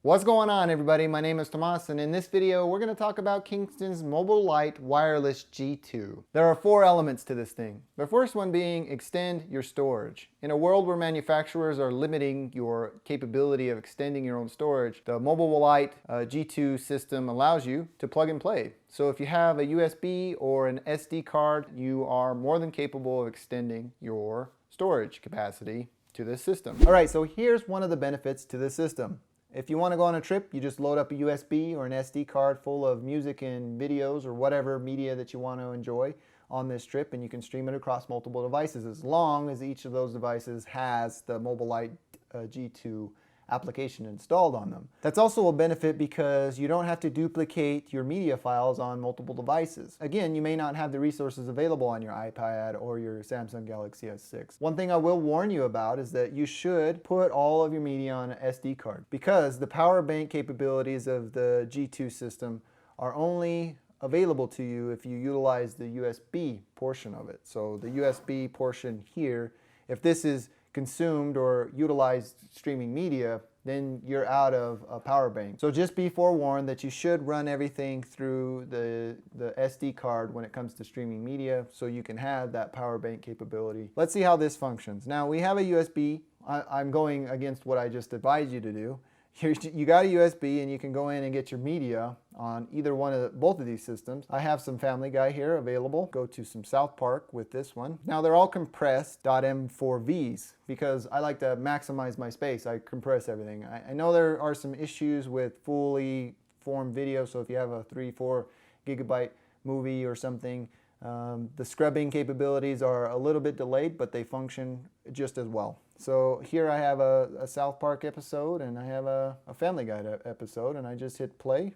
What's going on, everybody? My name is Tomas, and in this video we're going to talk about Kingston's MobileLite Wireless G2. There are 4 elements to this thing. The first one being extend your storage. In a world where manufacturers are limiting your capability of extending your own storage, the MobileLite G2 system allows you to plug and play. So if you have a USB or an SD card, you are more than capable of extending your storage capacity to this system. All right, so here's one of the benefits to this system. If you want to go on a trip, you just load up a USB or an SD card full of music and videos or whatever media that you want to enjoy on this trip, and you can stream it across multiple devices as long as each of those devices has the MobileLite G2 application installed on them. That's also a benefit because you don't have to duplicate your media files on multiple devices. Again, you may not have the resources available on your iPad or your Samsung Galaxy S6. One thing I will warn you about is that you should put all of your media on an SD card, because the power bank capabilities of the G2 system are only available to you if you utilize the USB portion of it. So the USB portion here, if this is consumed or utilized streaming media, then you're out of a power bank. So just be forewarned that you should run everything through the SD card when it comes to streaming media, so you can have that power bank capability. Let's see how this functions. Now we have a USB. I'm going against what I just advised you to do. You got a USB and you can go in and get your media on either both of these systems. I have some Family Guy here available. Go to some South Park with this one. Now they're all compressed .m4Vs because I like to maximize my space. I compress everything. I know there are some issues with fully formed video, so if you have a 3-4 gigabyte movie or something, the scrubbing capabilities are a little bit delayed, but they function just as well. So here I have a South Park episode and I have a Family Guy episode, and I just hit play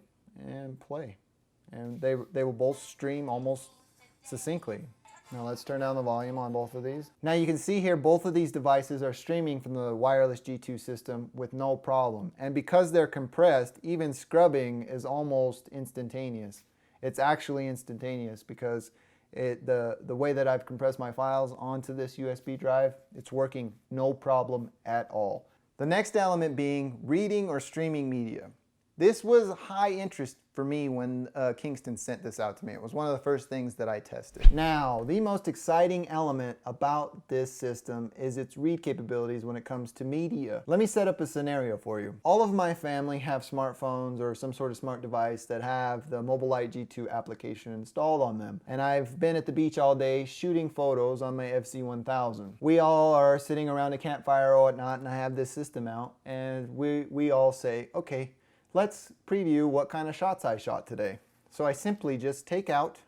and play. And they will both stream almost succinctly. Now let's turn down the volume on both of these. Now you can see here both of these devices are streaming from the wireless G2 system with no problem. And because they're compressed, even scrubbing is almost instantaneous. It's actually instantaneous because the way that I've compressed my files onto this USB drive, it's working no problem at all. The next element being reading or streaming media. This was high interest for me when Kingston sent this out to me. It was one of the first things that I tested. Now, the most exciting element about this system is its read capabilities when it comes to media. Let me set up a scenario for you. All of my family have smartphones or some sort of smart device that have the MobileLite G2 application installed on them. And I've been at the beach all day shooting photos on my FC1000. We all are sitting around a campfire or whatnot, and I have this system out, and we all say, okay, let's preview what kind of shots I shot today. So I simply just take out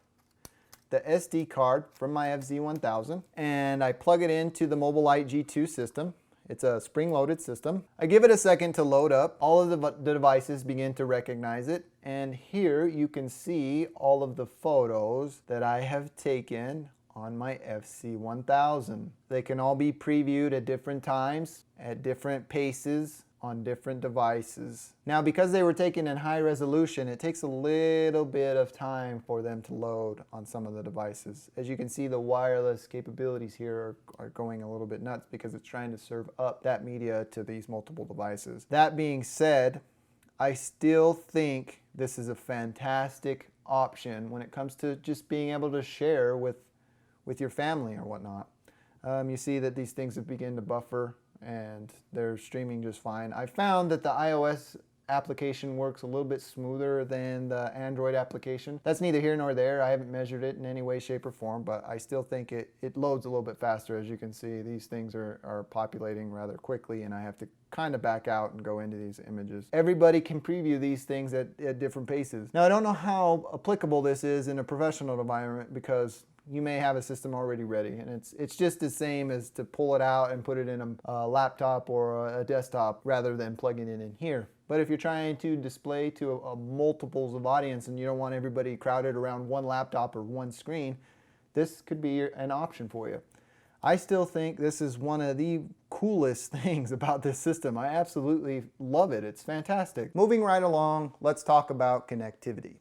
the SD card from my FZ1000 and I plug it into the MobileLite G2 system. It's a spring-loaded system. I give it a second to load up. All of the devices begin to recognize it, and here you can see all of the photos that I have taken on my FC1000. They can all be previewed at different times, at different paces, on different devices. Now, because they were taken in high resolution, it takes a little bit of time for them to load on some of the devices. As you can see, the wireless capabilities here are going a little bit nuts because it's trying to serve up that media to these multiple devices. That being said, I still think this is a fantastic option when it comes to just being able to share with your family or whatnot. You see that these things have begun to buffer and they're streaming just fine. I found that the iOS application works a little bit smoother than the Android application. That's neither here nor there. I haven't measured it in any way, shape, or form, but I still think it loads a little bit faster. As you can see, these things are populating rather quickly, and I have to kind of back out and go into these images. Everybody can preview these things at different paces. Now, I don't know how applicable this is in a professional environment, because you may have a system already ready, and it's just the same as to pull it out and put it in a laptop or a desktop rather than plugging it in here. But if you're trying to display to a multiples of audience and you don't want everybody crowded around one laptop or one screen, this could be an option for you. I still think this is one of the coolest things about this system. I absolutely love it. It's fantastic. Moving right along, let's talk about connectivity.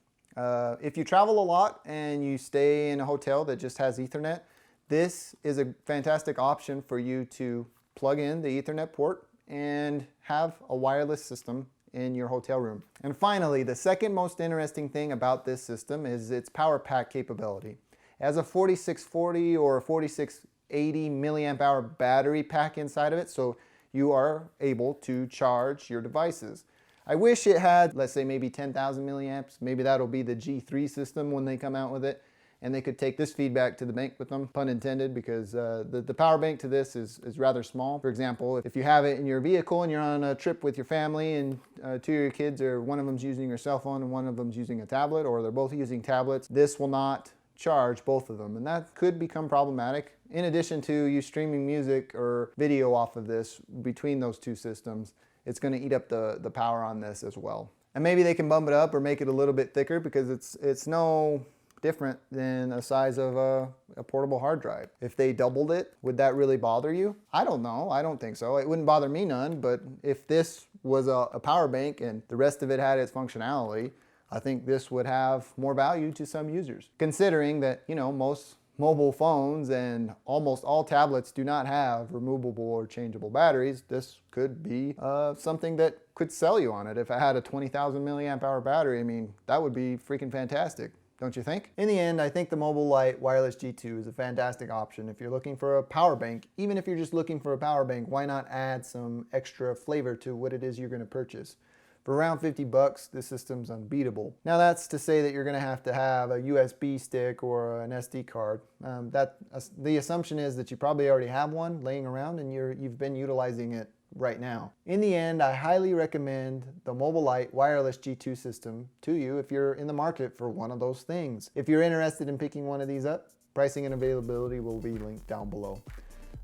If you travel a lot and you stay in a hotel that just has Ethernet, this is a fantastic option for you to plug in the Ethernet port and have a wireless system in your hotel room. And finally, the second most interesting thing about this system is its power pack capability. It has a 4640 or a 4680 milliamp hour battery pack inside of it, so you are able to charge your devices. I wish it had, let's say, maybe 10,000 milliamps. Maybe that'll be the G3 system when they come out with it, and they could take this feedback to the bank with them, pun intended, because the power bank to this is rather small. For example, if you have it in your vehicle and you're on a trip with your family and two of your kids, or one of them's using your cell phone and one of them's using a tablet, or they're both using tablets, this will not charge both of them, and that could become problematic. In addition to you streaming music or video off of this between those two systems, it's going to eat up the power on this as well. And maybe they can bump it up or make it a little bit thicker, because it's no different than the size of a portable hard drive. If they doubled it, would that really bother you? I don't know. I don't think so. It wouldn't bother me none, but if this was a power bank and the rest of it had its functionality, I think this would have more value to some users. Considering that, you know, most mobile phones and almost all tablets do not have removable or changeable batteries, this could be something that could sell you on it. If it had a 20,000 milliamp hour battery, I mean, that would be freaking fantastic, don't you think? In the end, I think the MobileLite Wireless G2 is a fantastic option if you're looking for a power bank. Even if you're just looking for a power bank, why not add some extra flavor to what it is you're going to purchase? For around 50 bucks, this system's unbeatable. Now that's to say that you're going to have a USB stick or an SD card. The assumption is that you probably already have one laying around and you've been utilizing it right now. In the end, I highly recommend the MobileLite Wireless G2 system to you if you're in the market for one of those things. If you're interested in picking one of these up, pricing and availability will be linked down below.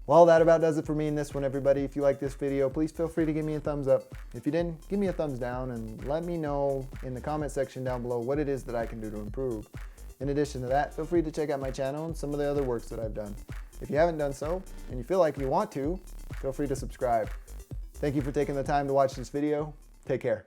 Well, that about does it for me in this one, everybody. If you like this video, please feel free to give me a thumbs up. If you didn't, give me a thumbs down and let me know in the comment section down below what it is that I can do to improve. In addition to that, feel free to check out my channel and some of the other works that I've done. If you haven't done so, and you feel like you want to, feel free to subscribe. Thank you for taking the time to watch this video. Take care.